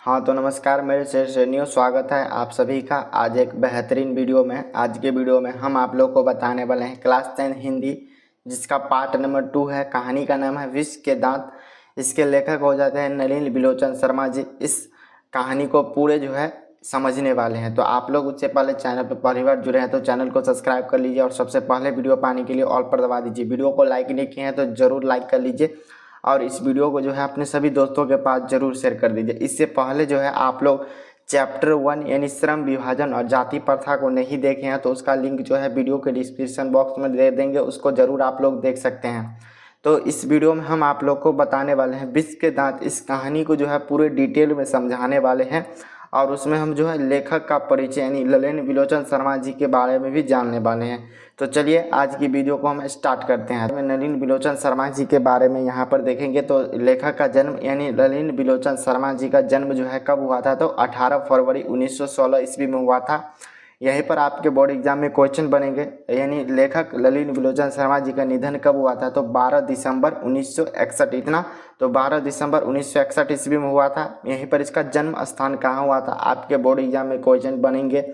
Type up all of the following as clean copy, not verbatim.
हाँ तो नमस्कार, मेरे श्रेणियों स्वागत है आप सभी का आज एक बेहतरीन वीडियो में। आज के वीडियो में हम आप लोग को बताने वाले हैं क्लास 10 हिंदी, जिसका पार्ट नंबर 2 है। कहानी का नाम है विष के दांत। इसके लेखक हो जाते हैं नलिनी बिलोचन शर्मा जी। इस कहानी को पूरे समझने वाले हैं। तो आप लोग उससे पहले चैनल पर पहली बार जुड़े हैं तो चैनल को सब्सक्राइब कर लीजिए और सबसे पहले वीडियो पाने के लिए ऑल पर दबा दीजिए। वीडियो को लाइक नहीं किए हैं तो ज़रूर लाइक कर लीजिए और इस वीडियो को अपने सभी दोस्तों के पास जरूर शेयर कर दीजिए। इससे पहले आप लोग चैप्टर 1 यानी श्रम विभाजन और जाति प्रथा को नहीं देखे हैं तो उसका लिंक वीडियो के डिस्क्रिप्शन बॉक्स में दे देंगे, उसको जरूर आप लोग देख सकते हैं। तो इस वीडियो में हम आप लोग को बताने वाले हैं विष के दांत। इस कहानी को पूरे डिटेल में समझाने वाले हैं और उसमें हम लेखक का परिचय यानी नलिनी बिलोचन शर्मा जी के बारे में भी जानने वाले हैं। तो चलिए आज की वीडियो को हम स्टार्ट करते हैं। नलिनी बिलोचन शर्मा जी के बारे में यहाँ पर देखेंगे तो लेखक का जन्म यानी नलिनी बिलोचन शर्मा जी का जन्म कब हुआ था तो 18 फरवरी 1916 ईस्वी में हुआ था। यहीं पर आपके बोर्ड एग्जाम में क्वेश्चन बनेंगे। यानी लेखक नलिनी बिलोचन शर्मा जी का निधन कब हुआ था तो 12 दिसंबर 1961। इतना तो 12 दिसंबर 1961 ईस्वी में हुआ था। यहीं पर इसका जन्म स्थान कहाँ हुआ था, आपके बोर्ड एग्जाम में क्वेश्चन बनेंगे।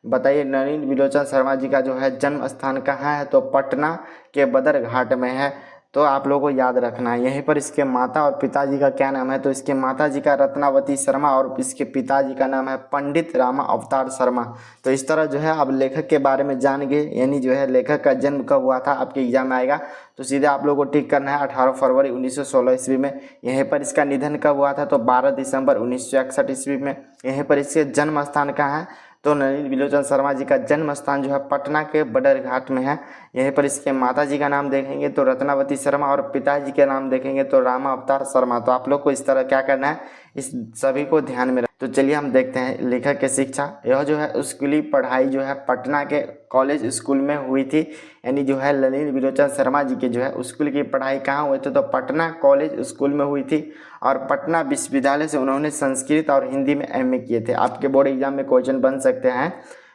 बताइए नलिनी बिलोचन शर्मा जी का जन्म स्थान कहाँ है तो पटना के बदरघाट में है। तो आप लोगों को याद रखना है। यहीं पर इसके माता और पिताजी का क्या नाम है तो इसके माता जी का रत्नावती शर्मा और इसके पिताजी का नाम है पंडित रामा अवतार शर्मा। तो इस तरह आप लेखक के बारे में जान गए। यानी लेखक का जन्म कब हुआ था आपके एग्जाम में आएगा तो सीधे आप लोगों को टिक करना है 18 फरवरी 1916 ईस्वी में। यहीं पर इसका निधन कब हुआ था तो 12 दिसंबर 1961 ईस्वी में। यहीं पर इसके जन्म स्थान कहाँ है तो नलिनी बिलोचन शर्मा जी का जन्म स्थान पटना के बदरघाट में है। यहीं पर इसके माता जी का नाम देखेंगे तो रत्नावती शर्मा और पिताजी के नाम देखेंगे तो रामा अवतार शर्मा। तो आप लोग को इस तरह क्या करना है, इस सभी को ध्यान में तो चलिए हम देखते हैं लेखक की शिक्षा। यह स्कूली पढ़ाई पटना के कॉलेज स्कूल में हुई थी। यानी नलिनी बिलोचन शर्मा जी के स्कूल की पढ़ाई कहाँ हुई थी तो पटना कॉलेज स्कूल में हुई थी और पटना विश्वविद्यालय से उन्होंने संस्कृत और हिंदी में एमए किए थे। आपके बोर्ड एग्जाम में क्वेश्चन बन सकते हैं।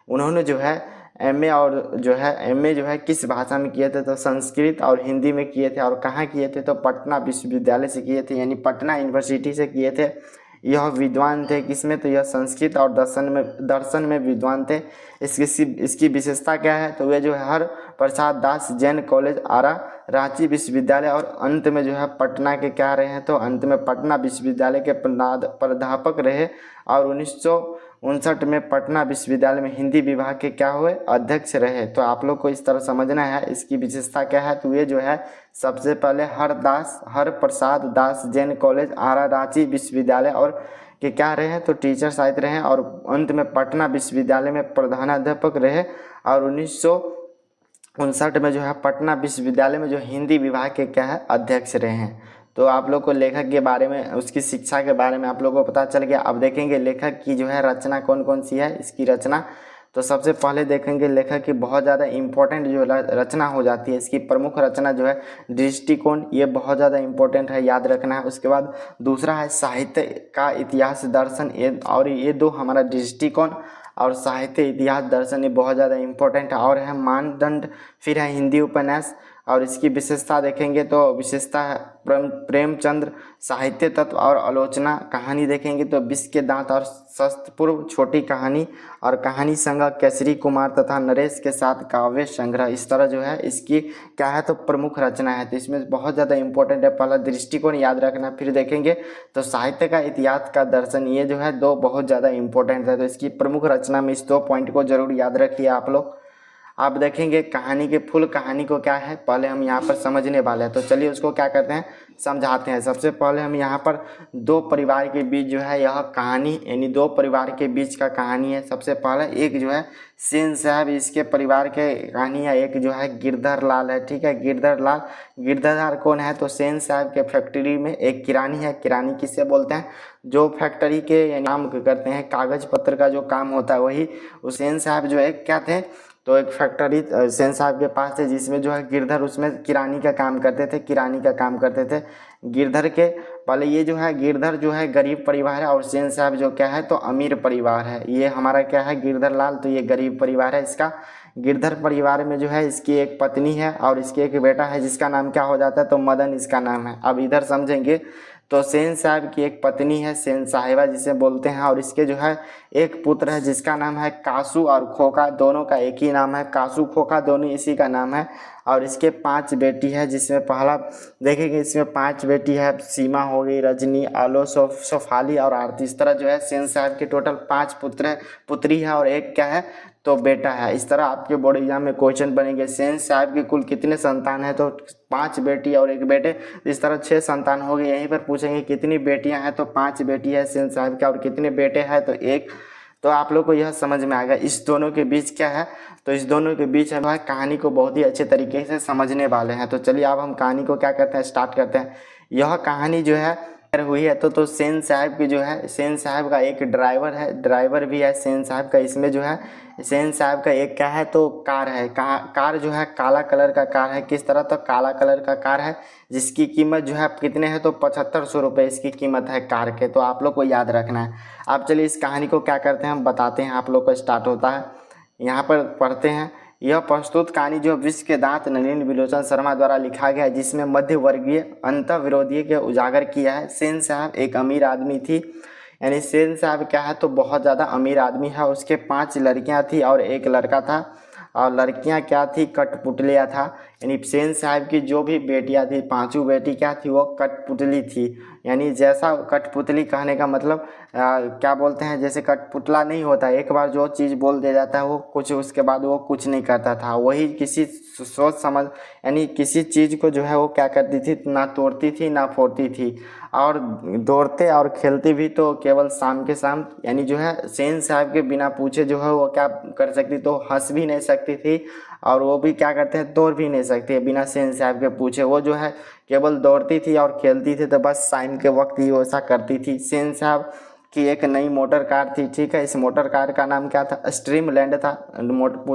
उन्होंने एमए और एमए किस भाषा में किए थे तो संस्कृत और हिंदी में किए थे और कहाँ किए थे तो पटना विश्वविद्यालय से किए थे, यानी पटना यूनिवर्सिटी से किए थे। यह विद्वान थे किसमें तो यह संस्कृत और दर्शन में विद्वान थे। इसकी विशेषता क्या है तो वे हर प्रसाद दास जैन कॉलेज आरा रांची विश्वविद्यालय और अंत में पटना के क्या रहे हैं तो अंत में पटना विश्वविद्यालय के प्राध्यापक रहे और 1959 में पटना विश्वविद्यालय में हिंदी विभाग के क्या हुए अध्यक्ष रहे। तो आप लोग को इस तरह समझना है। इसकी विशेषता क्या है तो ये सबसे पहले हर प्रसाद दास जैन कॉलेज आरा रांची विश्वविद्यालय और के क्या रहे तो टीचर साहित्य रहे और अंत में पटना विश्वविद्यालय में प्रधानाध्यापक रहे और 1959 में पटना विश्वविद्यालय में हिंदी विभाग के क्या है अध्यक्ष रहे हैं। तो आप लोग को लेखक के बारे में उसकी शिक्षा के बारे में आप लोगों को पता चल गया। अब देखेंगे लेखक की रचना कौन कौन सी है। इसकी रचना तो सबसे पहले देखेंगे लेखक की बहुत ज़्यादा इम्पोर्टेंट रचना हो जाती है। इसकी प्रमुख रचना दृष्टिकोण, ये बहुत ज़्यादा इम्पोर्टेंट है, याद रखना है। उसके बाद दूसरा है साहित्य का इतिहास दर्शन, ये दो हमारा दृष्टिकोण और साहित्य इतिहास दर्शन ये बहुत ज़्यादा इम्पोर्टेंट है। और है मानदंड, फिर है हिंदी उपन्यास और इसकी विशेषता देखेंगे तो विशेषता है प्रेमचंद्र, साहित्य तत्व और आलोचना। कहानी देखेंगे तो विष के दांत और शस्त्रपूर्व, छोटी कहानी और कहानी संग्रह, केसरी कुमार तथा नरेश के साथ काव्य संग्रह। इस तरह इसकी क्या है तो प्रमुख रचना है। तो इसमें बहुत ज़्यादा इंपॉर्टेंट है, पहला दृष्टिकोण याद रखना। फिर देखेंगे तो साहित्य का इतिहास का दर्शन, ये दो बहुत ज़्यादा इंपॉर्टेंट है। तो इसकी प्रमुख रचना में इस 2 पॉइंट को जरूर याद रखिए आप लोग। आप देखेंगे कहानी के फुल कहानी को क्या है पहले हम यहाँ पर समझने वाले हैं। तो चलिए उसको क्या करते हैं समझाते हैं। सबसे पहले हम यहाँ पर 2 परिवार के बीच यह कहानी, यानी 2 परिवार के बीच का कहानी है। सबसे पहले एक सेन साहब, इसके परिवार के कहानी है। एक गिरधर लाल है, ठीक है। गिरधर लाल कौन है तो सेन साहब के फैक्ट्री में एक किरानी है। किरानी किससे बोलते हैं जो फैक्ट्री के काम करते हैं, कागज पत्र का जो काम होता है वही। उस सेन साहब क्या थे तो एक फैक्ट्री सेन साहब के पास है जिसमें गिरधर उसमें किरानी का काम करते थे। गिरधर के पहले ये गिरधर गरीब परिवार है और सेन साहब क्या है तो अमीर परिवार है। ये हमारा क्या है गिरधर लाल, तो ये गरीब परिवार है इसका। गिरधर परिवार में इसकी एक पत्नी है और इसके एक बेटा है जिसका नाम क्या हो जाता है तो मदन इसका नाम है। अब इधर समझेंगे तो सेन साहब की एक पत्नी है सेन साहिबा जिसे बोलते हैं, और इसके जो है एक पुत्र है जिसका नाम है कासू और खोका, दोनों का एक ही नाम है, कासू खोका दोनों इसी का नाम है। और इसके 5 बेटी है, जिसमें पहला देखेंगे इसमें 5 बेटी है, सीमा हो गई, रजनी, आलो, सोफाली और आरती। इस तरह जो है सेन साहब के टोटल 5 पुत्री है और एक क्या है तो बेटा है। इस तरह आपके बोर्ड एग्जाम में क्वेश्चन बनेंगे सेन साहब के कुल कितने संतान है, तो 5 बेटी और 1 बेटे, इस तरह 6 संतान हो गए। यहीं पर पूछेंगे कितनी बेटियां हैं, तो 5 बेटी है सेन साहब के, और कितने बेटे हैं तो 1। तो आप लोग को यह समझ में आएगा इस दोनों के बीच क्या है, तो इस दोनों के बीच हम कहानी को बहुत ही अच्छे तरीके से समझने वाले हैं। तो चलिए अब हम कहानी को क्या करते हैं, स्टार्ट करते हैं। यह कहानी जो है हुई है तो सेन साहब की जो है, सेन साहब का एक ड्राइवर है, ड्राइवर भी है सेन साहब का। इसमें जो है सेन साहब का एक क्या है तो कार है, कार जो है काला कलर का कार है। किस तरह, तो काला कलर का कार है जिसकी कीमत जो है कितने है तो 7500 रुपये इसकी कीमत है कार के। तो आप लोग को याद रखना है। आप चलिए इस कहानी को क्या करते हैं हम बताते हैं आप लोग को। स्टार्ट होता है, यहाँ पर पढ़ते हैं। यह प्रस्तुत कहानी जो विश्व के दांत नलिनी विलोचन शर्मा द्वारा लिखा गया है, जिसमें मध्य वर्गीय अंतःविरोधी के उजागर किया है। सेन साहब एक अमीर आदमी थी, यानी सेन साहब क्या है तो बहुत ज़्यादा अमीर आदमी है। उसके 5 लड़कियां थी और 1 लड़का था, और लड़कियां क्या थी कठपुतलियाँ था। यानी सेन साहब की जो भी बेटियां थी, 5 बेटी क्या थी वो कठपुतली थी। यानी जैसा कठपुतली कहने का मतलब क्या बोलते हैं, जैसे कठपुतला नहीं होता, एक बार जो चीज़ बोल दिया जाता है वो कुछ उसके बाद वो कुछ नहीं करता था। वही किसी सोच समझ यानी किसी चीज़ को जो है वो क्या करती थी, ना तोड़ती थी ना फोड़ती थी, और दौड़ते और खेलती भी तो केवल शाम के शाम। यानी जो है सेन साहब के बिना पूछे जो है वो क्या कर सकती, तो हंस भी नहीं सकती थी, और वो भी क्या करते हैं दौड़ भी नहीं सकती है बिना सेन साहब के पूछे। वो जो है केवल दौड़ती थी और खेलती थी, तो बस शाम के वक्त ही वो ऐसा करती थी। सेन साहब की एक नई मोटर कार थी, ठीक है। इस मोटर कार का नाम क्या था, स्ट्रीमलैंड था।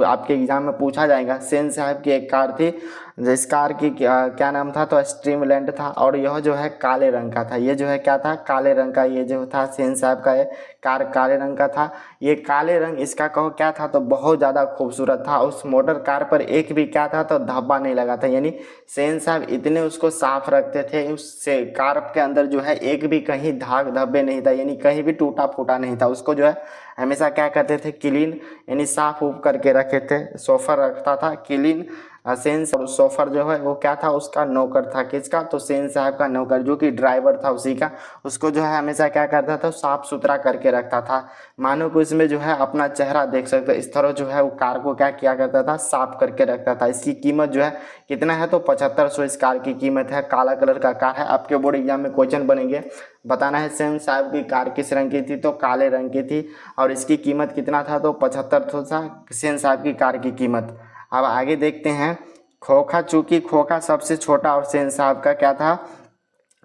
आपके एग्जाम में पूछा जाएगा। सेन साहब की एक कार थी, जिस कार की क्या नाम था तो स्ट्रीमलैंड था, और यह जो है काले रंग का था। ये जो है क्या था, काले रंग का। ये जो था सेन साहब का कार काले रंग का था। ये काले रंग इसका कहो क्या था तो बहुत ज़्यादा खूबसूरत था। उस मोटर कार पर एक भी क्या था तो धब्बा नहीं लगा था। यानी सेन साहब इतने उसको साफ रखते थे, उससे कार के अंदर जो है एक भी कहीं धाग धब्बे नहीं था, यानी कहीं भी टूटा फूटा नहीं था। उसको जो है हमेशा क्या करते थे, क्लीन यानी साफ उफ करके रखे थे। सोफर रखता था क्लीन। सेन सोफर जो है वो क्या था, उसका नौकर था। किसका, तो सेन साहब का नौकर, जो कि ड्राइवर था उसी का। उसको जो है हमेशा क्या करता था, साफ सुथरा करके रखता था। मानो कि उसमें जो है अपना चेहरा देख सकते, इस तरह जो है वो कार को क्या किया करता था, साफ करके रखता था। इसकी कीमत जो है कितना है तो 7500 इस कार की कीमत है। काला कलर का कार है। आपके बोर्ड एग्जाम में क्वेश्चन बनेंगे, बताना है सेन साहब की कार किस रंग की थी, तो काले रंग की थी, और इसकी कीमत कितना था तो 7500 था सेन साहब की कार की कीमत। अब आगे देखते हैं। खोखा, चूंकि खोखा सबसे छोटा और सेन साहब का क्या था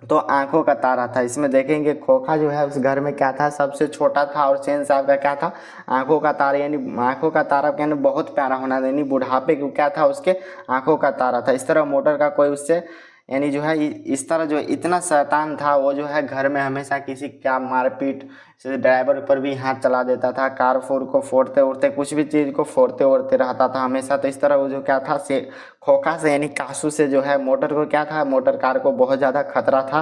तो आंखों का तारा था। इसमें देखेंगे खोखा जो है उस घर में क्या था, सबसे छोटा था, और सेन साहब का क्या था, आंखों का तारा। यानी आंखों का तारा कहने बहुत प्यारा होना, यानी बुढ़ापे को क्या था उसके आंखों का तारा था। इस तरह मोटर का कोई उससे यानी जो है इस तरह जो इतना शैतान था वो जो है घर में हमेशा किसी क्या मारपीट से ड्राइवर पर भी हाथ चला देता था, कार को फोड़ते उड़ते कुछ भी चीज़ को फोड़ते उड़ते रहता था हमेशा। तो इस तरह वो जो क्या था से खोखा से यानी कासू से जो है मोटर को क्या था, मोटर कार को बहुत ज़्यादा खतरा था।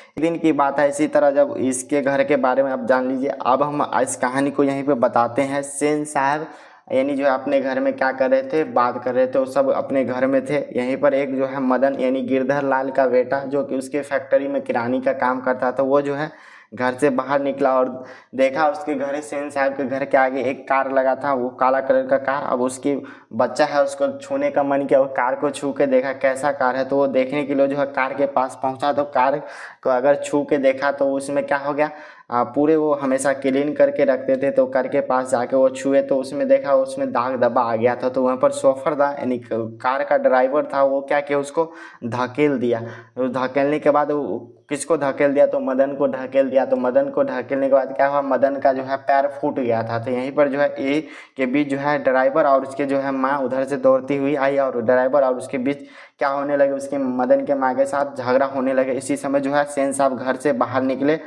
एक दिन की बात है, इसी तरह जब इसके घर के बारे में आप जान लीजिए। अब हम इस कहानी को यहीं पे बताते हैं। सेन साहब यानी जो है अपने घर में क्या कर रहे थे, बात कर रहे थे। वो सब अपने घर में थे। यहीं पर एक जो है मदन यानी गिरधर लाल का बेटा, जो कि उसके फैक्ट्री में किरानी का काम करता था, वो जो है घर से बाहर निकला और देखा उसके घर सेन साहब के घर के आगे एक कार लगा था, वो काला कलर का कार। अब उसकी बच्चा है, उसको छूने का मन किया, वो कार को छू के देखा कैसा कार है, तो वो देखने के लिए जो है कार के पास पहुंचा। तो कार को अगर छू के देखा तो उसमें क्या हो गया, पूरे वो हमेशा क्लीन करके रखते थे, तो कार के पास जाके वो छुए तो उसमें देखा उसमें दाग धब्बा आ गया था। तो वहाँ पर सोफर था यानी कार का ड्राइवर था, वो क्या किया उसको धकेल दिया। धकेलने के बाद वो किसको धकेल दिया तो मदन को धकेल दिया। तो मदन को धकेलने के बाद क्या हुआ, मदन का जो है पैर फूट गया था। तो यहीं पर जो है ए के बीच जो है ड्राइवर और उसके जो है माँ उधर से दौड़ती हुई आई, और ड्राइवर और उसके बीच क्या होने लगे, उसके मदन के माँ के साथ झगड़ा होने लगे। इसी समय जो है सेन साहब घर से बाहर निकले,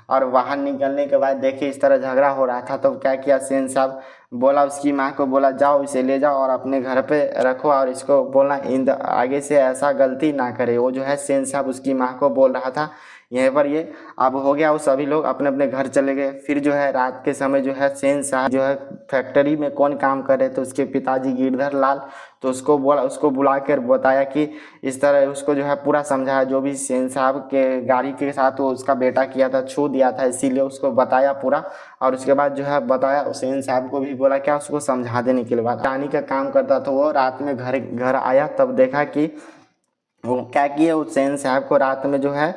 और बाहर निकलने के बाद देखिए इस तरह झगड़ा हो रहा था। तो क्या किया सेन साहब, बोला उसकी माँ को, बोला जाओ इसे ले जाओ और अपने घर पे रखो, और इसको बोलना आगे से ऐसा गलती ना करे। वो जो है सेन साहब उसकी माँ को बोल रहा था। यहीं पर ये अब हो गया, वो सभी लोग अपने अपने घर चले गए। फिर जो है रात के समय जो है सेन साहब जो है फैक्ट्री में कौन काम कर रहे थे, उसके पिताजी गिरधर लाल, तो उसको बुला कर बताया कि इस तरह उसको जो है पूरा समझाया, जो भी सेन साहब के गाड़ी के साथ वो उसका बेटा किया था, छू दिया था, इसीलिए उसको बताया पूरा। और उसके बाद जो है बताया, सेन साहब को भी बोला क्या, उसको समझा देने के लिए बात। रानी का काम करता था वो, रात में घर आया तब देखा कि वो क्या किए, उस सेन साहब को रात में जो है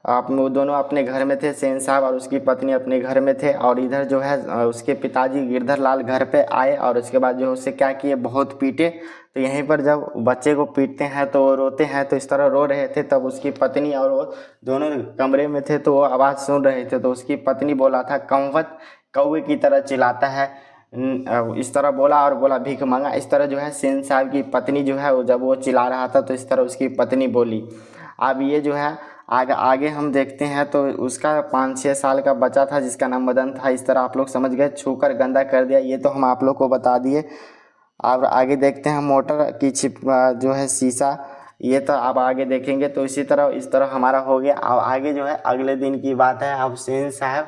आप वो दोनों अपने घर में थे, सेन साहब और उसकी पत्नी अपने घर में थे, और इधर जो है उसके पिताजी गिरधर लाल घर पे आए और उसके बाद जो उससे क्या किए, बहुत पीटे। तो यहीं पर जब बच्चे को पीटते हैं तो वो रोते हैं, तो इस तरह रो रहे थे, तब उसकी पत्नी और वो दोनों कमरे में थे, तो वो आवाज़ सुन रहे थे। तो उसकी पत्नी बोला था, कौवत कौवे की तरह चिल्लाता है, इस तरह बोला और बोला भीख मांगा। इस तरह जो है सेन साहब की पत्नी जो है वो जब वो चिल्ला रहा था तो इस तरह उसकी पत्नी बोली। अब ये जो है आगे हम देखते हैं, तो उसका 5-6 साल का बच्चा था जिसका नाम मदन था। इस तरह आप लोग समझ गए, छूकर गंदा कर दिया, ये तो हम आप लोग को बता दिए। अब आगे देखते हैं मोटर की छिप जो है शीशा, ये तो आप आगे देखेंगे। तो इस तरह हमारा हो गया। अब आगे जो है अगले दिन की बात है। अब सेन साहब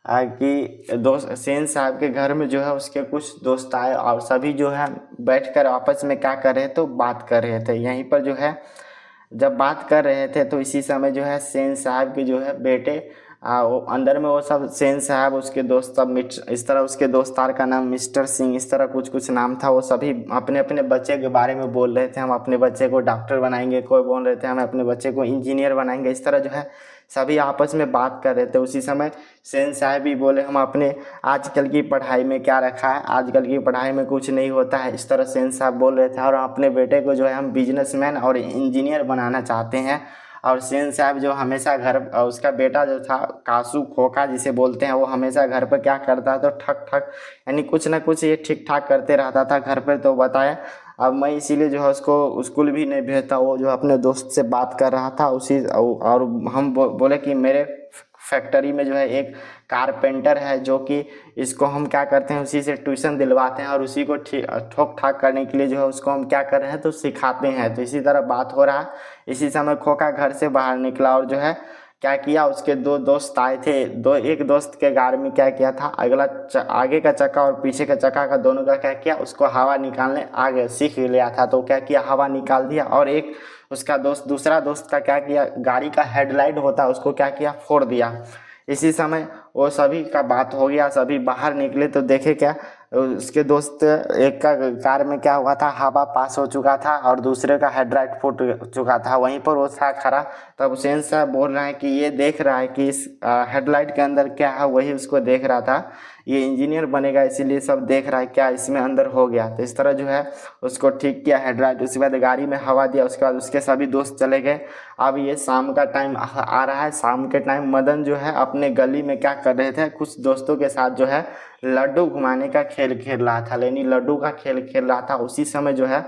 कि दोस्त सेन साहब के घर में जो है उसके कुछ दोस्त आए और सभी जो है बैठकर आपस में क्या कर रहे थे, तो बात कर रहे थे। यहीं पर जो है जब बात कर रहे थे तो इसी समय जो है सेन साहब के जो है बेटे वो अंदर में वो सब सेन साहब उसके दोस्त सब इस तरह उसके दोस्तार का नाम मिस्टर सिंह इस तरह कुछ नाम था, वो सभी अपने अपने बच्चे के बारे में बोल रहे थे, हम अपने बच्चे को डॉक्टर बनाएंगे, कोई बोल रहे थे हम अपने बच्चे को इंजीनियर बनाएंगे। इस तरह जो है सभी आपस में बात कर रहे थे। उसी समय सेन साहब भी बोले, हम अपने आजकल की पढ़ाई में क्या रखा है, आजकल की पढ़ाई में कुछ नहीं होता है, इस तरह सेन साहब बोल रहे थे। और अपने बेटे को जो है हम बिजनेसमैन और इंजीनियर बनाना चाहते हैं। और सेन साहब जो हमेशा घर उसका बेटा जो था कासू खोखा जिसे बोलते हैं, वो हमेशा घर पर क्या करता था, तो ठक ठक यानी कुछ ना कुछ ये ठीक ठाक करते रहता था घर पर। तो बताया अब मैं इसीलिए जो है उसको स्कूल भी नहीं भेजता, वो जो अपने दोस्त से बात कर रहा था उसी। और हम बोले कि मेरे फैक्ट्री में जो है एक कारपेंटर है जो कि इसको हम क्या करते हैं, उसी से ट्यूशन दिलवाते हैं और उसी को ठोक ठाक करने के लिए जो है उसको हम क्या कर रहे हैं, तो सिखाते हैं। तो इसी तरह बात हो रहा है। इसी समय खोखा घर से बाहर निकला और जो है क्या किया, उसके दो दोस्त आए थे। एक दोस्त के गाड़ी में क्या किया था, आगे का चक्का और पीछे का चक्का का दोनों का क्या किया, उसको हवा निकालने आगे सीख लिया था। तो क्या किया, हवा निकाल दिया। और एक उसका दूसरा दोस्त का क्या किया, गाड़ी का हेडलाइट होता है उसको क्या किया, फोड़ दिया। इसी समय वो सभी का बात हो गया, सभी बाहर निकले तो देखे क्या, उसके दोस्त एक का कार में क्या हुआ था, हवा पास हो चुका था और दूसरे का हेडलाइट फूट चुका था। वहीं पर वो था खड़ा। तब हुसैन साहब बोल रहा है कि ये देख रहा है कि इस हेडलाइट के अंदर क्या है, वही उसको देख रहा था, ये इंजीनियर बनेगा इसीलिए सब देख रहा है क्या इसमें अंदर हो गया। तो इस तरह जो है उसको ठीक किया हेडलाइट, उसके बाद गाड़ी में हवा दिया, उसके बाद उसके सभी दोस्त चले गए। अब ये शाम का टाइम आ रहा है। शाम के टाइम मदन जो है अपने गली में क्या कर रहे थे, कुछ दोस्तों के साथ जो है लड्डू घुमाने का खेल खेल रहा था, यानी लड्डू का खेल खेल रहा था। उसी समय जो है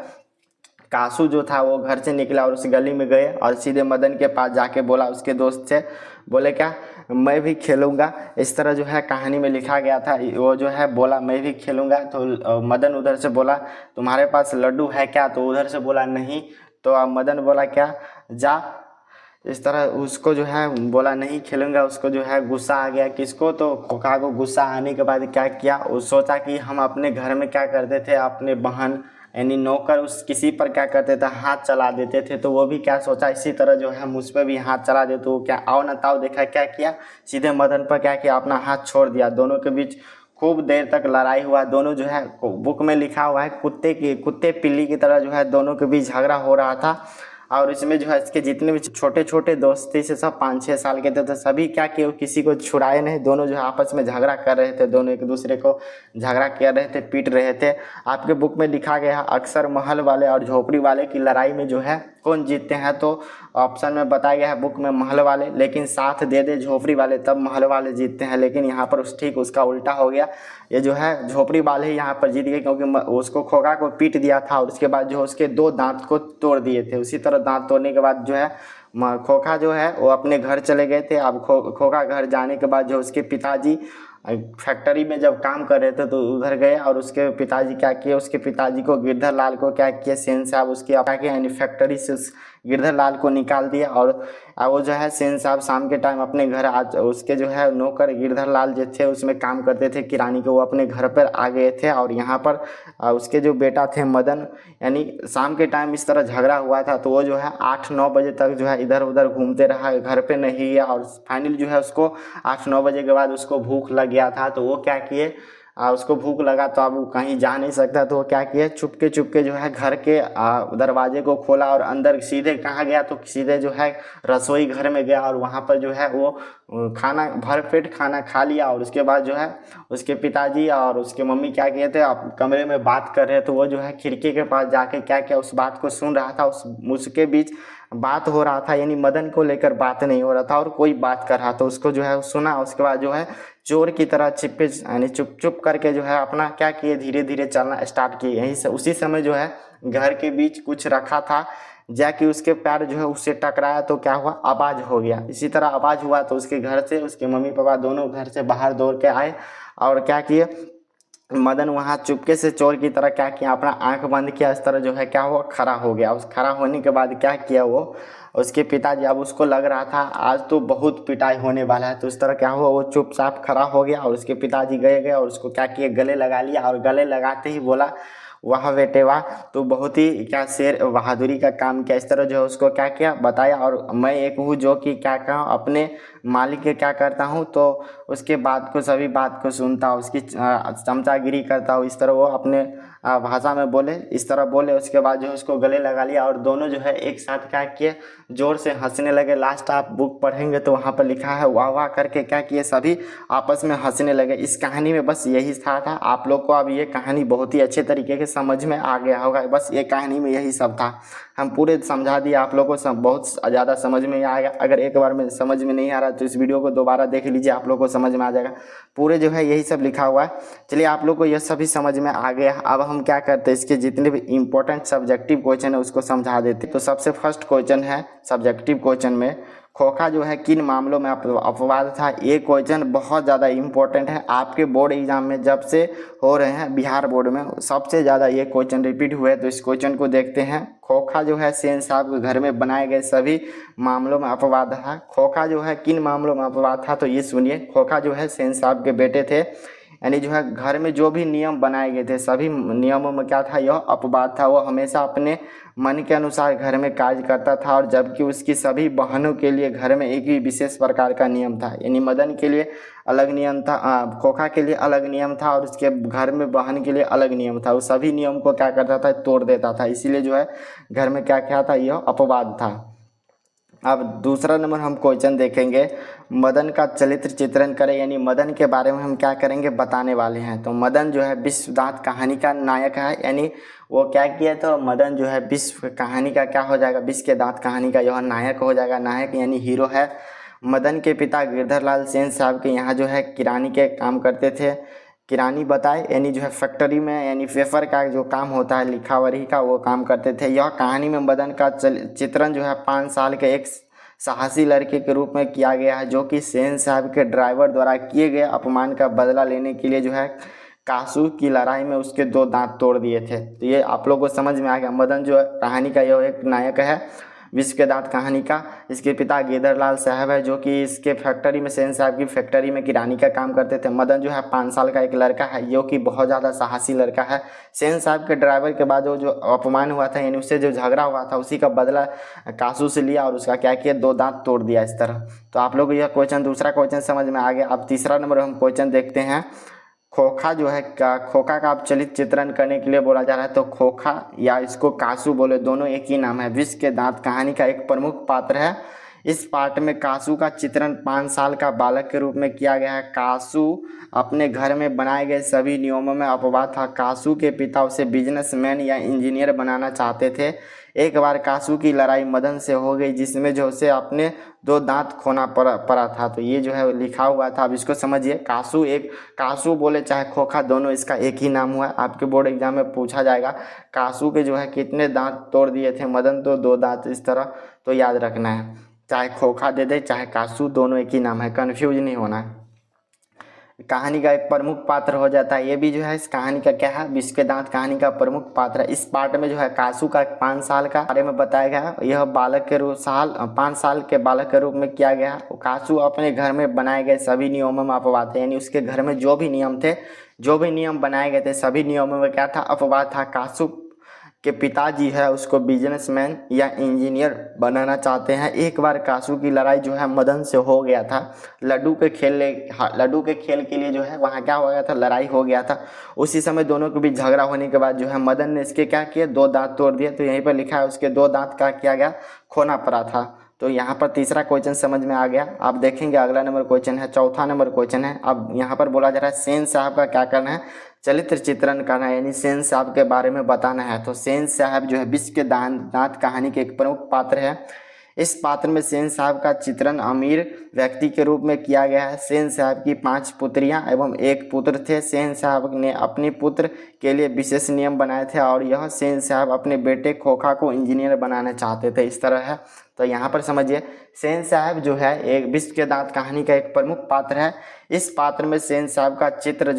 कासू जो था वो घर से निकला और उस गली में गए और सीधे मदन के पास जाके बोला उसके दोस्त से, बोले क्या, मैं भी खेलूँगा। इस तरह जो है कहानी में लिखा गया था। वो जो है बोला मैं भी खेलूँगा। तो मदन उधर से बोला तुम्हारे पास लड्डू है क्या, तो उधर से बोला नहीं। तो अब मदन बोला क्या, जा। इस तरह उसको जो है बोला नहीं खेलूँगा, उसको जो है गुस्सा आ गया। किसको, तो खोखा को गुस्सा आने के बाद क्या किया, वो सोचा कि हम अपने घर में क्या करते थे, अपने बहन यानी नौकर उस किसी पर क्या करते थे, हाथ चला देते थे। तो वो भी क्या सोचा, इसी तरह जो है हम उस पर भी हाथ चला दे। तो क्या आओ न ताओ देखा क्या किया, सीधे मदन पर क्या किया, अपना हाथ छोड़ दिया। दोनों के बीच खूब देर तक लड़ाई हुआ। दोनों जो है बुक में लिखा हुआ है कुत्ते पिल्ली की तरह जो है दोनों के बीच झगड़ा हो रहा था। और इसमें जो है इसके जितने भी छोटे छोटे दोस्त थे, सब 5-6 साल के थे, तो सभी क्या किए, किसी को छुड़ाए नहीं। दोनों जो है आपस में झगड़ा कर रहे थे, दोनों एक दूसरे को झगड़ा कर रहे थे, पीट रहे थे। आपके बुक में लिखा गया है अक्सर महल वाले और झोपड़ी वाले की लड़ाई में जो है कौन जीतते हैं, तो ऑप्शन में बताया गया है बुक में महल वाले, लेकिन साथ दे दे झोपड़ी वाले तब महल वाले जीतते हैं। लेकिन यहाँ पर ठीक उसका उल्टा हो गया, ये जो है झोपड़ी वाले ही यहाँ पर जीत गए, क्योंकि उसको खोखा को पीट दिया था और उसके बाद जो उसके 2 दांत को तोड़ दिए थे। उसी तरह दांत तोड़ने के बाद जो है खोखा जो है वो अपने घर चले गए थे। अब खोखा घर जाने के बाद जो उसके पिताजी फैक्ट्री में जब काम कर रहे थे तो उधर गए और उसके पिताजी क्या किए, उसके पिताजी को गिरधर लाल को क्या किए, सेन साहब उसकी क्या किए यानी फैक्ट्री से उस गिरधर लाल को निकाल दिया। और वो जो है सेन साहब शाम के टाइम अपने घर आज उसके जो है नौकर गिरधर लाल जो थे उसमें काम करते थे किरानी के, वो अपने घर पर आ गए थे। और यहाँ पर उसके जो बेटा थे मदन, यानी शाम के टाइम इस तरह झगड़ा हुआ था तो वो जो है 8-9 बजे तक जो है इधर उधर घूमते रहा, घर पे नहीं गया। और फाइनली जो है उसको 8-9 बजे के बाद उसको भूख लग गया था तो वो क्या किए, उसको भूख लगा तो अब वो कहीं जा नहीं सकता तो वो क्या किए, चुपके चुपके जो है घर के दरवाजे को खोला और अंदर सीधे कहाँ गया तो सीधे जो है रसोई घर में गया। और वहाँ पर जो है वो खाना भरपेट खाना खा लिया। और उसके बाद जो है उसके पिताजी और उसके मम्मी क्या किए थे, आप कमरे में बात कर रहे तो वो जो है खिड़की के पास जाके क्या किया, उस बात को सुन रहा था। उसके बीच बात हो रहा था, यानी मदन को लेकर बात नहीं हो रहा था और कोई बात कर रहा था, उसको जो है सुना। उसके बाद जो है चोर की तरह छिपे यानी चुप चुप करके जो है अपना क्या किए, धीरे धीरे चलना स्टार्ट किए। यहीं से उसी समय जो है घर के बीच कुछ रखा था, जाके उसके पैर जो है उससे टकराया तो क्या हुआ, आवाज़ हो गया। इसी तरह आवाज़ हुआ तो उसके घर से उसके मम्मी पापा दोनों घर से बाहर दौड़ के आए और क्या किए, मदन वहाँ चुपके से चोर की तरह क्या किया, अपना आंख बंद किया, इस तरह जो है क्या हुआ, खड़ा हो गया। उस खड़ा होने के बाद क्या किया वो, उसके पिताजी, अब उसको लग रहा था आज तो बहुत पिटाई होने वाला है, तो इस तरह क्या हुआ, वो चुपचाप खड़ा हो गया। और उसके पिताजी गए और उसको क्या किए, गले लगा लिया। और गले लगाते ही बोला, वाह बेटे वाह, तो बहुत ही क्या शेर बहादुरी का काम किया। इस तरह जो है उसको क्या किया बताया। और मैं एक हूँ जो कि क्या कहा, अपने मालिक के क्या करता हूँ तो उसके बात को सभी बात को सुनता हूँ, उसकी चमचागिरी करता हूँ। इस तरह वो अपने भाषा में बोले, इस तरह बोले। उसके बाद जो है उसको गले लगा लिया और दोनों जो है एक साथ क्या किए, जोर से हंसने लगे। लास्ट आप बुक पढ़ेंगे तो वहाँ पर लिखा है वाह वाह करके क्या किए, सभी आपस में हंसने लगे। इस कहानी में बस यही था आप लोग को अब ये कहानी बहुत ही अच्छे तरीके से समझ में आ गया होगा। बस ये कहानी में यही सब था, हम पूरे समझा दिए आप लोगों को, सब बहुत ज़्यादा समझ में आएगा। अगर एक बार में समझ में नहीं आ रहा तो इस वीडियो को दोबारा देख लीजिए, आप लोग को समझ में आ जाएगा। पूरे जो है यही सब लिखा हुआ है। चलिए आप लोग को यह सभी समझ में आ गया। अब हम क्या करते हैं, इसके जितने भी इंपॉर्टेंट सब्जेक्टिव क्वेश्चन है उसको समझा देते। तो सबसे फर्स्ट क्वेश्चन है सब्जेक्टिव क्वेश्चन में, खोखा जो है किन मामलों में अपवाद था। ये क्वेश्चन बहुत ज़्यादा इम्पोर्टेंट है, आपके बोर्ड एग्जाम में जब से हो रहे हैं बिहार बोर्ड में सबसे ज़्यादा ये क्वेश्चन रिपीट हुए। तो इस क्वेश्चन को देखते हैं। खोखा जो है सेन साहब के घर में बनाए गए सभी मामलों में अपवाद था। खोखा जो है किन मामलों में अपवाद था, तो ये सुनिए। खोखा जो है सेन साहब के बेटे थे, यानी जो है घर में जो भी नियम बनाए गए थे सभी नियमों में क्या था, यह अपवाद था। वो हमेशा अपने मन के अनुसार घर में कार्य करता था, और जबकि उसकी सभी बहनों के लिए घर में एक ही विशेष प्रकार का नियम था। यानी मदन के लिए अलग नियम था, खोखा के लिए अलग नियम था, और उसके घर में बहन के लिए अलग नियम था। वो सभी नियम को क्या करता था, तोड़ देता था। इसीलिए जो है घर में क्या क्या था, यह अपवाद था। अब दूसरा नंबर हम क्वेश्चन देखेंगे, मदन का चरित्र चित्रण करें। यानी मदन के बारे में हम क्या करेंगे, बताने वाले हैं। तो मदन जो है विश्व दांत कहानी का नायक है, यानी वो क्या किया, तो मदन जो है विश्व कहानी का क्या हो जाएगा, विश्व के दांत कहानी का यह नायक हो जाएगा। नायक यानी हीरो है। मदन के पिता गिरधर लाल सेन साहब के यहाँ जो है किरानी के काम करते थे। किरानी बताए यानी जो है फैक्ट्री में, यानी पेपर का जो काम होता है लिखावरी का, वो काम करते थे। यह कहानी में मदन का चित्रण जो है 5 साल के एक साहसी लड़के के रूप में किया गया है, जो कि सेन साहब के ड्राइवर द्वारा किए गए अपमान का बदला लेने के लिए जो है कासू की लड़ाई में उसके 2 दांत तोड़ दिए थे। तो ये आप लोगों को समझ में आ गया। मदन जो है कहानी का यह एक नायक है विश्व के दांत कहानी का। इसके पिता गिरधर लाल साहब है, जो कि इसके फैक्ट्री में, सेन साहब की फैक्ट्री में किरानी का काम करते थे। मदन जो है 5 साल का एक लड़का है, जो कि बहुत ज़्यादा साहसी लड़का है। सेन साहब के ड्राइवर के बाद जो अपमान हुआ था, यानी उससे जो झगड़ा हुआ था, उसी का बदला कासू से लिया और उसका क्या किया, 2 दांत तोड़ दिया इस तरह। तो आप लोग यह क्वेश्चन, दूसरा क्वेश्चन समझ में आ गया। अब तीसरा नंबर हम क्वेश्चन देखते हैं। खोखा जो है खोखा का आप चलित चित्रण करने के लिए बोला जा रहा है। तो खोखा या इसको कासू बोले, दोनों एक ही नाम है। विश्व के दांत कहानी का एक प्रमुख पात्र है। इस पाठ में कासू का चित्रण 5 साल का बालक के रूप में किया गया है। कासू अपने घर में बनाए गए सभी नियमों में अपवाद था। कासू के पिता उसे बिजनेसमैन या इंजीनियर बनाना चाहते थे। एक बार कासू की लड़ाई मदन से हो गई, जिसमें जो उसे अपने 2 दांत खोना पड़ा था। तो ये जो है लिखा हुआ था। अब इसको समझिए। कासू बोले चाहे खोखा, दोनों इसका एक ही नाम हुआ है। आपके बोर्ड एग्जाम में पूछा जाएगा कासू के जो है कितने दांत तोड़ दिए थे मदन, तो 2 दांत, इस तरह। तो याद रखना है, चाहे खोखा दे दे चाहे कासू, दोनों एक ही नाम है, कन्फ्यूज नहीं होना है। कहानी का एक प्रमुख पात्र हो जाता है। ये भी जो है इस कहानी का क्या है, विष के दांत कहानी का प्रमुख पात्र है। इस पार्ट में जो है कासू का 5 साल का बारे में बताया गया है। यह बालक के रूप 5 साल के बालक के रूप में किया गया है। कासू अपने घर में बनाए गए सभी नियमों में अपवाद थे, यानी उसके घर में जो भी नियम थे, जो भी नियम बनाए गए थे, सभी नियमों में क्या था, अपवाद था। कासू के पिताजी है उसको बिजनेसमैन या इंजीनियर बनाना चाहते हैं। एक बार कासू की लड़ाई जो है मदन से हो गया था। लड्डू के खेल के लिए जो है वहाँ क्या हो गया था, लड़ाई हो गया था। उसी समय दोनों के बीच झगड़ा होने के बाद जो है मदन ने इसके क्या किए, 2 दांत तोड़ दिए। तो यहीं पर लिखा है उसके 2 दांत का किया गया, खोना पड़ा था। तो यहाँ पर तीसरा क्वेश्चन समझ में आ गया। आप देखेंगे अगला नंबर क्वेश्चन है, चौथा नंबर क्वेश्चन है। अब यहाँ पर बोला जा रहा है सेन साहब का क्या करना है, चरित्र चित्रण करना है, यानी सेन साहब के बारे में बताना है। तो सेन साहब जो है विष के दांत कहानी के एक प्रमुख पात्र है। इस पात्र में सेन साहब का चित्रण अमीर व्यक्ति के रूप में किया गया है। सेन साहब की 5 पुत्रियां एवं 1 पुत्र थे। सेन साहब ने अपने पुत्र के लिए विशेष नियम बनाए थे और यह सेन साहब अपने बेटे खोखा को इंजीनियर बनाना चाहते थे। इस तरह है। तो यहाँ पर समझिए सेन साहब जो है एक विष के दांत कहानी का एक प्रमुख पात्र है। इस पात्र में सेन साहब का चित्रण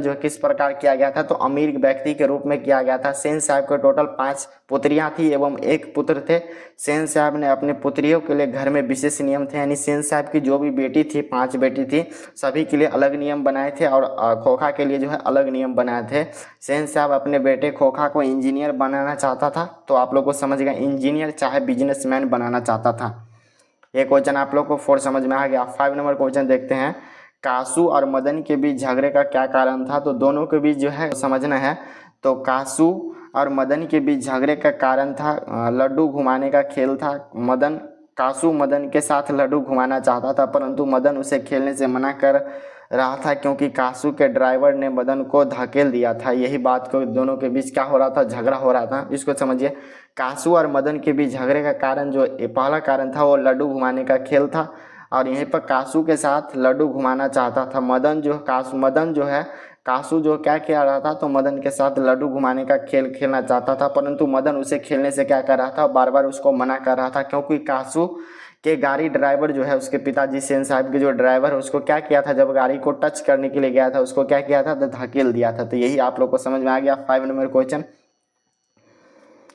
जो है किस प्रकार किया गया था, तो अमीर व्यक्ति के रूप में किया गया था। सेन साहब के टोटल 5 पुत्रियां थी एवं 1 पुत्र थे। सेन साहब ने अपने पुत्रियों के लिए घर में विशेष नियम थे, यानी सेन साहब की जो भी बेटी थी, 5 बेटी थी, सभी के लिए अलग नियम बनाए थे और खोखा के लिए जो है अलग नियम बनाए थे। सेन साहब अपने बेटे खोखा को इंजीनियर बनाना चाहता था। तो आप लोग को समझ गया, इंजीनियर चाहे बिजनेसमैन बनाना चाहता था। ये क्वेश्चन आप लोग को 4 समझ में आ गया। 5 नंबर क्वेश्चन देखते हैं, कासू और मदन के बीच झगड़े का क्या कारण था। तो दोनों के बीच जो है समझना है। तो कासू और मदन के बीच झगड़े का कारण था लड्डू घुमाने का खेल था। कासू मदन के साथ लड्डू घुमाना चाहता था, परंतु मदन उसे खेलने से मना कर रहा था क्योंकि कासू के ड्राइवर ने मदन को धकेल दिया था। यही बात को दोनों के बीच क्या हो रहा था, झगड़ा हो रहा था। इसको समझिए, कासू और मदन के बीच झगड़े का कारण जो पहला कारण था वो लड्डू घुमाने का खेल था और यहीं पर कासू के साथ लड्डू घुमाना चाहता था। कासू जो क्या किया रहा था, तो मदन के साथ लड्डू घुमाने का खेल खेलना चाहता था, परंतु मदन उसे खेलने से क्या कर रहा था, बार बार उसको मना कर रहा था क्योंकि कासू के गाड़ी ड्राइवर जो है उसके पिताजी सेन साहब के जो ड्राइवर है उसको क्या किया था, जब गाड़ी को टच करने के लिए गया था उसको क्या किया था, तो धकेल दिया था। तो यही आप लोग को समझ में आ गया। 5 नंबर क्वेश्चन।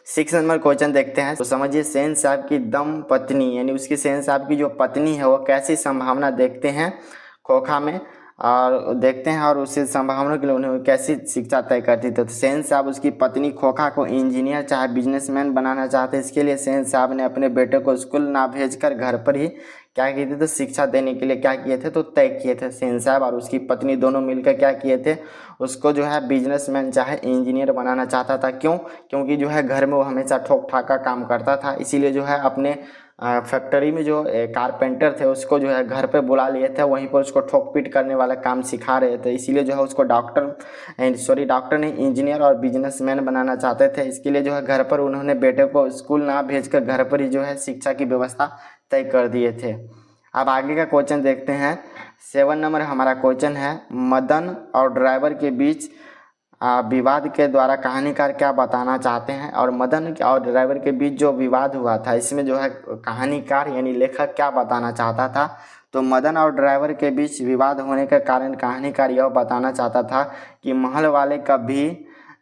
6 नंबर क्वेश्चन देखते हैं। तो समझिए सेन साहब की दम पत्नी यानी उसकी सेन साहब की जो पत्नी है वो कैसी संभावना देखते हैं खोखा में और देखते हैं और उसी संभावना के लिए उन्हें कैसी शिक्षा तय करती थी। तो सेन साहब उसकी पत्नी खोखा को इंजीनियर चाहे बिजनेसमैन बनाना चाहते। इसके लिए सेन साहब ने अपने बेटे को स्कूल ना भेजकर घर पर ही क्या किए थे, तो शिक्षा देने के लिए क्या किए थे, तो तय किए थे। सेन साहब और उसकी पत्नी दोनों मिलकर क्या किए थे, उसको जो है बिजनेसमैन चाहे इंजीनियर बनाना चाहता था। क्यों? क्योंकि जो है घर में वो हमेशा ठोक ठाक का काम करता था, इसीलिए जो है अपने फैक्ट्री में जो कारपेंटर थे उसको जो है घर पे बुला लिए थे, वहीं पर उसको ठोक पीट करने वाला काम सिखा रहे थे। इसीलिए जो है उसको डॉक्टर नहीं इंजीनियर और बिजनेसमैन बनाना चाहते थे। इसके लिए जो है घर पर उन्होंने बेटे को स्कूल ना भेजकर घर पर ही जो है शिक्षा की व्यवस्था तय कर दिए थे। अब आगे का क्वेश्चन देखते हैं। 7 नंबर हमारा क्वेश्चन है, मदन और ड्राइवर के बीच विवाद के द्वारा कहानीकार क्या बताना चाहते हैं। और मदन और ड्राइवर के बीच जो विवाद हुआ था इसमें जो है कहानीकार यानी लेखक क्या बताना चाहता था, तो मदन और ड्राइवर के बीच विवाद होने का कारण कहानीकार यह बताना चाहता था कि महल वाले कभी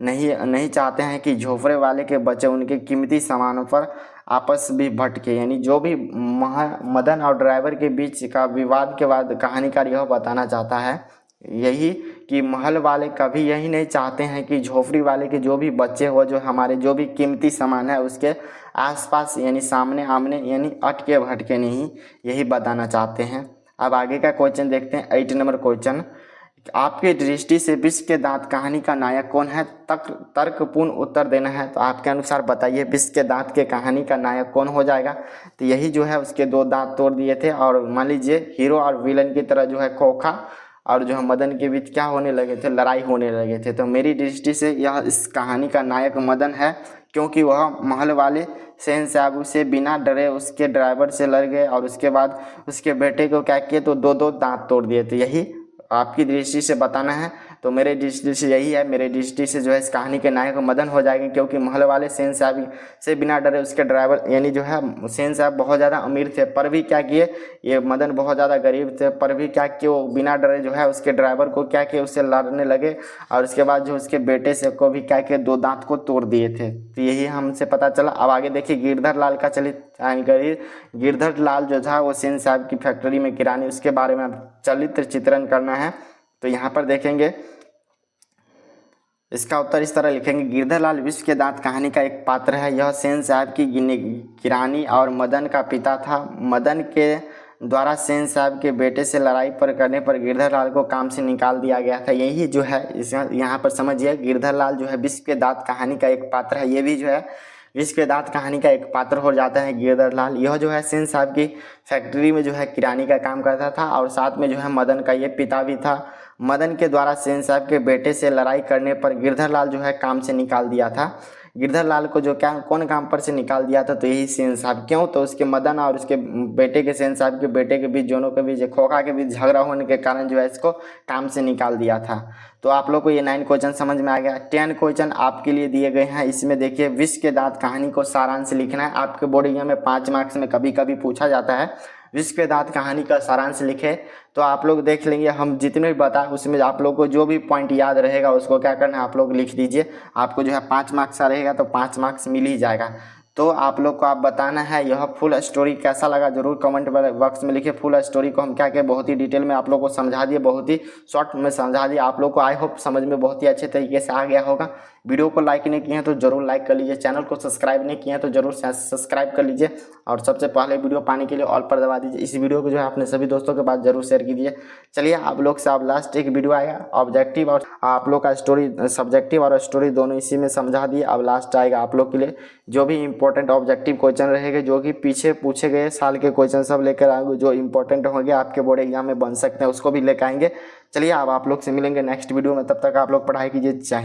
नहीं चाहते हैं कि झोपड़े वाले के बच्चे उनके कीमती सामानों पर आपस भी भटके। यानी जो भी मदन और ड्राइवर के बीच का विवाद के बाद कहानीकार यह बताना चाहता है यही कि महल वाले कभी यही नहीं चाहते हैं कि झोपड़ी वाले के जो भी बच्चे हो, जो हमारे जो भी कीमती सामान है उसके आसपास यानी सामने आमने यानी अटके भटके नहीं, यही बताना चाहते हैं। अब आगे का क्वेश्चन देखते हैं। 8 नंबर क्वेश्चन, आपकी दृष्टि से विष के दांत कहानी का नायक कौन है, तर्कपूर्ण उत्तर देना है। तो आपके अनुसार बताइए विष के दांत के कहानी का नायक कौन हो जाएगा। तो यही जो है उसके 2 दांत तोड़ दिए थे और मान लीजिए हीरो और विलन की तरह जो है खोखा और जो है मदन के बीच क्या होने लगे थे, लड़ाई होने लगे थे। तो मेरी दृष्टि से यह इस कहानी का नायक मदन है, क्योंकि वह महल वाले सेन साहब से बिना डरे उसके ड्राइवर से लड़ गए और उसके बाद उसके बेटे को क्या किए, तो 2 दांत तोड़ दिए। तो यही आपकी दृष्टि से बताना है तो मेरे दृष्टि से यही है, मेरे दृष्टि से जो है इस कहानी के नायक मदन हो जाएंगे, क्योंकि महल वाले सेन साहब से बिना डरे उसके ड्राइवर यानी जो है सेन साहब बहुत ज़्यादा अमीर थे, पर भी क्या किए, ये मदन बहुत ज़्यादा गरीब थे, पर भी क्या किए, वो बिना डरे जो है उसके ड्राइवर को क्या किए, उससे लड़ने लगे और उसके बाद जो उसके बेटे से को भी क्या किए, 2 दांत को तोड़ दिए थे। तो यही हमसे पता चला। अब आगे देखिए गिरधर लाल का गिरधर लाल जो था वो सेन साहब की फैक्ट्री में किरानी, उसके बारे में चरित्र चित्रण करना है। तो यहाँ पर देखेंगे इसका उत्तर इस तरह लिखेंगे, गिरधर लाल विश्व के दांत कहानी का एक पात्र है। यह सेन साहब की किरानी और मदन का पिता था। मदन के द्वारा सेन साहब के बेटे से लड़ाई करने पर गिरधर लाल को काम से निकाल दिया गया था। यही जो है यहाँ पर समझिए, गिरधर लाल जो है विश्व के दांत कहानी का एक पात्र है। ये भी जो है विश्व के दांत कहानी का एक पात्र हो जाता है गिरधर लाल। यह जो है सेन साहब की फैक्ट्री में जो है किरानी का काम करता था और साथ में जो है मदन का ये पिता भी था। मदन के द्वारा सेन साहब के बेटे से लड़ाई करने पर गिरधर लाल जो है काम से निकाल दिया था। गिरधर लाल को जो क्या कौन काम पर से निकाल दिया था, तो यही सेन साहब। क्यों? तो उसके मदन और उसके बेटे के, सेन साहब के बेटे के बीच, दोनों के बीच, खोखा के बीच झगड़ा होने के कारण जो है इसको काम से निकाल दिया था। तो आप लोग को ये 9 क्वेश्चन समझ में आ गया। 10 क्वेश्चन आपके लिए दिए गए हैं। इसमें देखिए विश्व के दांत कहानी को सारांश लिखना है। आपके बोर्ड एग्जाम में 5 मार्क्स में कभी कभी पूछा जाता है विश्व के दांत कहानी का सारांश लिखे। तो आप लोग देख लेंगे, हम जितने भी बताएं उसमें आप लोग को जो भी पॉइंट याद रहेगा उसको क्या करना है, आप लोग लिख दीजिए। आपको जो है 5 मार्क्स का रहेगा तो 5 मार्क्स मिल ही जाएगा। तो आप लोग को आप बताना है यह फुल स्टोरी कैसा लगा, जरूर कमेंट बॉक्स में लिखिए। फुल स्टोरी को हम क्या क्या बहुत ही डिटेल में आप लोग को समझा दिए, बहुत ही शॉर्ट में समझा दिए आप लोग को। आई होप समझ में बहुत ही अच्छे तरीके से आ गया होगा। वीडियो को लाइक नहीं किए हैं तो जरूर लाइक कर लीजिए, चैनल को सब्सक्राइब नहीं किए हैं तो जरूर सब्सक्राइब कर लीजिए और सबसे पहले वीडियो पाने के लिए ऑल पर दबा दीजिए। इस वीडियो को जो है अपने सभी दोस्तों के पास जरूर शेयर कीजिए। चलिए आप लोग से अब लास्ट एक वीडियो आएगा ऑब्जेक्टिव और आप लोग का स्टोरी, सब्जेक्टिव और स्टोरी दोनों इसी में समझा दिए। अब लास्ट आएगा आप लोग के लिए जो भी इंपॉर्टेंट ऑब्जेक्टिव क्वेश्चन रहेंगे, जो कि पीछे पूछे गए साल के क्वेश्चन सब लेकर आएंगे, जो इंपॉर्टेंट होंगे आपके बोर्ड एग्जाम में बन सकते हैं, उसको भी लेकर आएंगे। चलिए अब आप लोग से मिलेंगे नेक्स्ट वीडियो में, तब तक आप लोग पढ़ाई कीजिए। जय हिंद।